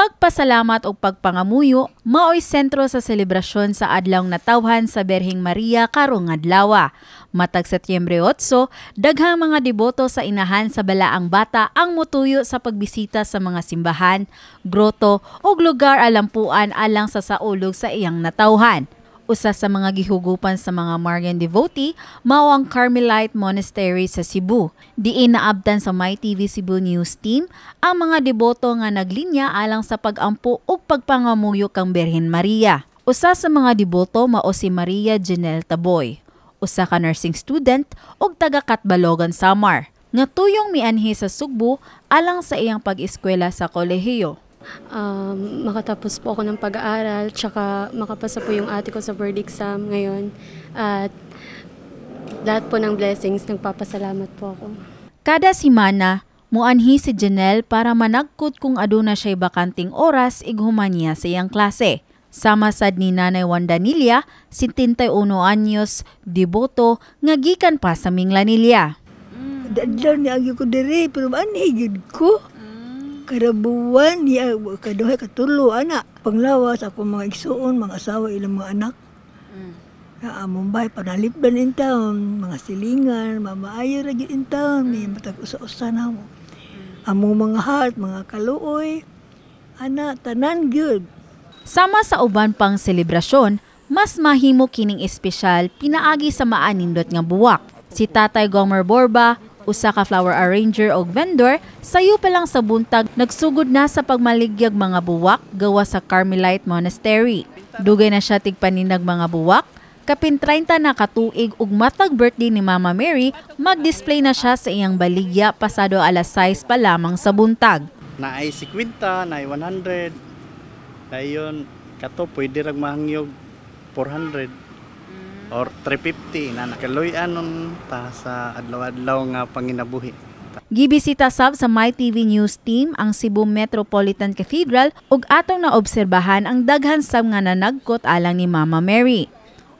Pagpasalamat o pagpangamuyo mao'y sentro sa selebrasyon sa adlaw natawhan sa Berheng Maria karong adlaw. Matag Setyembre 8, daghang mga deboto sa inahan sa Balaang Bata ang motuyo sa pagbisita sa mga simbahan, groto o lugar alampuan alang sa saulog sa iyang natawhan. Usa sa mga gihugupan sa mga Marian devotee mao ang Carmelite Monastery sa Cebu. Diin naabtan sa MyTV Cebu News Team ang mga deboto nga naglinya alang sa pagampo ug pagpangamuyo kang Berhen Maria. Usa sa mga deboto mao si Maria Janelle Taboy, usa ka nursing student ug taga Katbalogan, Samar, nga tuyong mianhi sa Sugbo alang sa iyang pag-eskwela sa kolehiyo. Makatapos po ako ng pag-aaral, tsaka makapasa po yung ate ko sa board exam ngayon. At lahat po ng blessings, nagpapasalamat po ako. Kada simana, muanhi si Janelle para managkot kung aduna siya'y bakanting oras ighuman niya sa iyang klase. Sama sad ni Nanay Wandanilla, 71 anyos, deboto, nga gikan pa sa Minglanilla. Dadlaw ni agi ko diri, pero manhigid ko. Kada buwan, kaduhay katulo, anak. Panglawas, ako mga igsuon, mga asawa, ilang mga anak. Mumbai, panalipdan in town, mga silingan, mamaayo ra in town, may matag-usa-usa na mo. Among mga heart, mga kaluoy, anak, tanan good. Sama sa uban pang selebrasyon, mas mahimo kining espesyal pinaagi sa maanindot nga buwak. Si Tatay Gomer Borba, usa ka flower arranger o vendor, sayo pa lang sa buntag nagsugod na sa pagmaligyag mga buwak gawa sa Carmelite Monastery. Dugay na siya tigpaninag mga buwak, kapin 30 na katuig ug matag birthday ni Mama Mary, mag-display na siya sa iyang baligya pasado alas 6 pa lamang sa buntag. Na ay 50, na ay 100, dayon kato pwede rag mahangyog 400. Or 350 na nakaluyan nun ta sa adlaw-adlaw nga panginabuhi. Gibisita sab sa MyTV News Team ang Cebu Metropolitan Cathedral ug atong naobserbahan ang daghan sab nga nanagkot alang ni Mama Mary.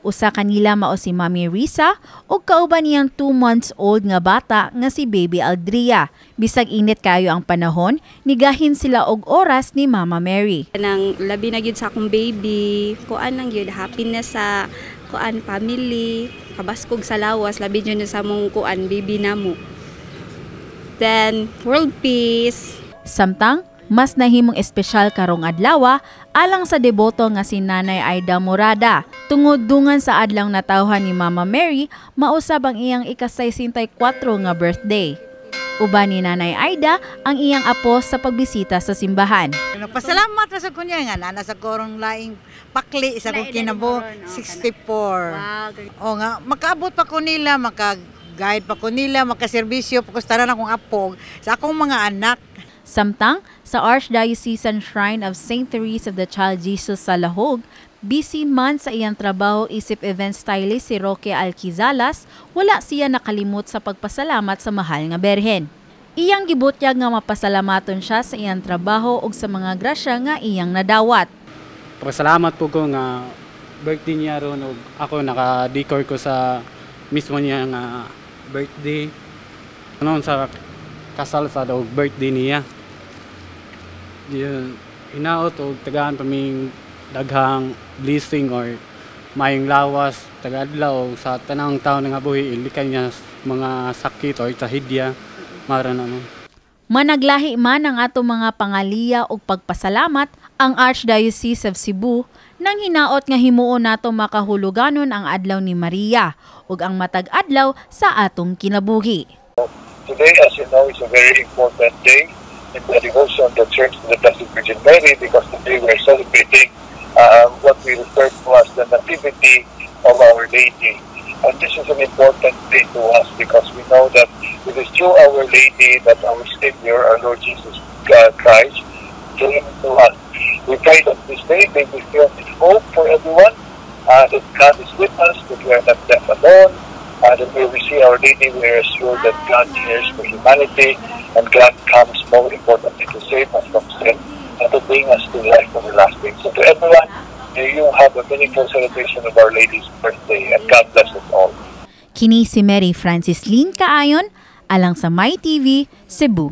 Usa kanila mao si Mami Risa ug kauban niyang 2 months old nga bata nga si Baby Aldria. Bisag init kayo ang panahon, nigahin sila og oras ni Mama Mary. Nang labi na gyud sa akong baby, kuan lang gyud happiness sa kuan family, kabaskog sa lawas, labi gyud sa mong kuan baby namo. Then world peace. Samtang mas nahimong espesyal karong adlaw alang sa deboto nga si Nanay Aida Morada. Tungod dungan sa adlaw natawhan ni Mama Mary, mausab ang iyang ika-64 nga birthday. Uban ni Nanay Aida ang iyang apo sa pagbisita sa simbahan. Pasalamat ra sa kunya nga nana sa korong laing pakli sa kong kinabo 64. O nga makaabot pa ko nila, maka-guide pa ko nila, makaserbisyo pa ko sa akong apo sa akong mga anak. Samtang sa Archdiocesan Shrine of St. Therese of the Child Jesus sa Lahog, busy man sa iyang trabaho isip event stylist si Roque Alquizalas, wala siya nakalimot sa pagpasalamat sa mahal nga Berhen. Iyang gibutyag nga mapasalamaton siya sa iyang trabaho ug sa mga grasya nga iyang nadawat. Pasalamat po ko nga birthday niya ron ug ako naka-decor ko sa mismo niya nga birthday. Noon sa kasal sa birthday niya. Yun, hinaot o tagaan paming daghang blessing or mayong lawas tagadlaw sa tanang taon nga buhi ilikan niya mga sakit o tahidya mara naman. Managlahi man ang ato mga pangaliya o pagpasalamat ang Archdiocese of Cebu nang hinaot nga himuon nato makahuluganon ang adlaw ni Maria ug ang matag adlaw sa atong kinabuhi. Today, as you know, is a very important day in the devotion of the Church to the Blessed Virgin Mary because today we are celebrating what we refer to as the Nativity of Our Lady. And this is an important day to us because we know that it is through Our Lady that our Savior, our Lord Jesus Christ, came to us. We pray that this day may be filled with hope for everyone, that God is with us, that we are not left alone, that when we see Our Lady, we are assured that God cares for humanity, and God comes more importantly to save us from sin and to bring us to life everlasting. So to everyone, may you have a meaningful celebration of Our Lady's birthday, and God bless us all. Kini si Mary Francis Lynn Kaayon, alang sa MyTV Cebu.